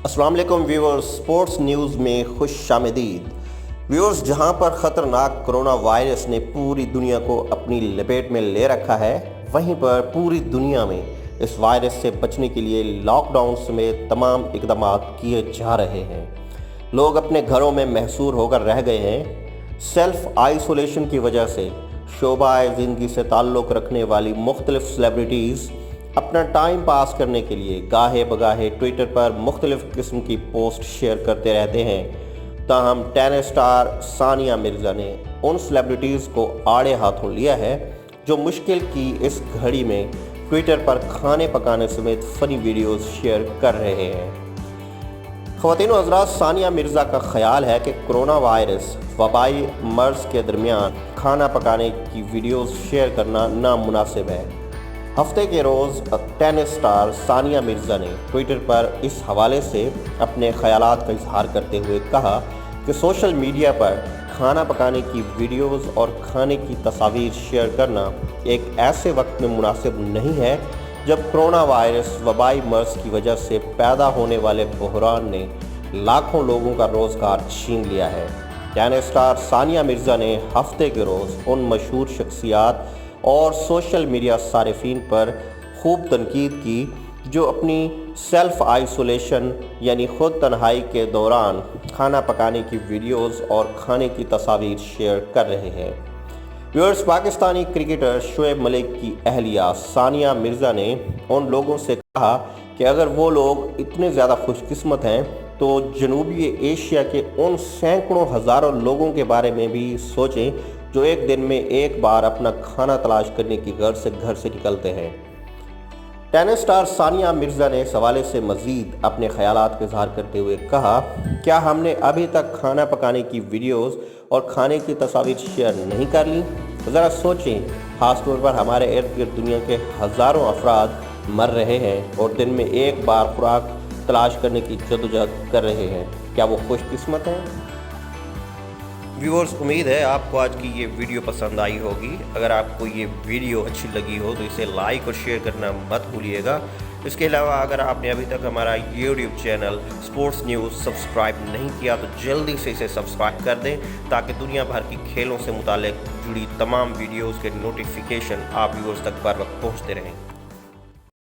अस्सलाम वालेकुम viewers, sports news में खुश आमदीद। व्यूअर्स, जहां पर ख़तरनाक कोरोना वायरस ने पूरी दुनिया को अपनी लपेट में ले रखा है, वहीं पर पूरी दुनिया में इस वायरस से बचने के लिए लॉकडाउन समेत तमाम इकदाम किए जा रहे हैं। लोग अपने घरों में महसूर होकर रह गए हैं। सेल्फ आइसोलेशन की वजह से शोबाए ज़िंदगी से ताल्लुक़ रखने वाली मुख्तलिफ सेलिब्रिटीज़ अपना टाइम पास करने के लिए गाहे बगाहे ट्विटर पर मुख्तलिफ किस्म की पोस्ट शेयर करते रहते हैं। ताहम टेनिस स्टार सानिया मिर्ज़ा ने उन सेलिब्रिटीज़ को आड़े हाथों लिया है जो मुश्किल की इस घड़ी में ट्विटर पर खाने पकाने समेत फ़नी वीडियोस शेयर कर रहे हैं। ख़वातीन व हज़रात, सानिया मिर्ज़ा का ख्याल है कि कोरोना वायरस वबाई मर्ज़ के दरमियान खाना पकाने की वीडियोस शेयर करना नामुनासिब है। हफ्ते के रोज़ टेनिस स्टार सानिया मिर्ज़ा ने ट्विटर पर इस हवाले से अपने ख़यालात का इजहार करते हुए कहा कि सोशल मीडिया पर खाना पकाने की वीडियोस और खाने की तस्वीर शेयर करना एक ऐसे वक्त में मुनासिब नहीं है जब कोरोना वायरस वबाई मर्ज़ की वजह से पैदा होने वाले बहरान ने लाखों लोगों का रोज़गार छीन लिया है। टेनिस स्टार सानिया मिर्ज़ा ने हफ्ते के रोज़ उन मशहूर शख्सियात और सोशल मीडिया सारिफीन पर खूब तनकीद की जो अपनी सेल्फ आइसोलेशन यानी ख़ुद तन्हाई के दौरान खाना पकाने की वीडियोस और खाने की तस्वीर शेयर कर रहे हैं। व्यूअर्स, पाकिस्तानी क्रिकेटर शोएब मलिक की अहलिया सानिया मिर्ज़ा ने उन लोगों से कहा कि अगर वो लोग इतने ज़्यादा खुशकिस्मत हैं तो जनूबी एशिया के उन सैकड़ों हज़ारों लोगों के बारे में भी सोचें जो एक दिन में एक बार अपना खाना तलाश करने की घर से निकलते हैं। टेनिस स्टार सानिया मिर्ज़ा ने इस हवाले से मज़ीद अपने ख़यालात का इज़हार करते हुए कहा, क्या हमने अभी तक खाना पकाने की वीडियोस और खाने की तस्वीर शेयर नहीं कर ली? ज़रा सोचें, ख़ास तौर पर हमारे इर्द गिर्द दुनिया के हज़ारों अफराद मर रहे हैं और दिन में एक बार खुराक तलाश करने की जदोजहद कर रहे हैं। क्या वो खुशकिस्मत हैं? व्यूअर्स, उम्मीद है आपको आज की ये वीडियो पसंद आई होगी। अगर आपको ये वीडियो अच्छी लगी हो तो इसे लाइक और शेयर करना मत भूलिएगा। इसके अलावा अगर आपने अभी तक हमारा YouTube channel sports news subscribe नहीं किया तो जल्दी से इसे सब्सक्राइब कर दें ताकि दुनिया भर की खेलों से मुताल्लिक़ जुड़ी तमाम वीडियोज़ के नोटिफिकेशन आप व्यूअर्स तक बर वक्त पहुँचते रहें।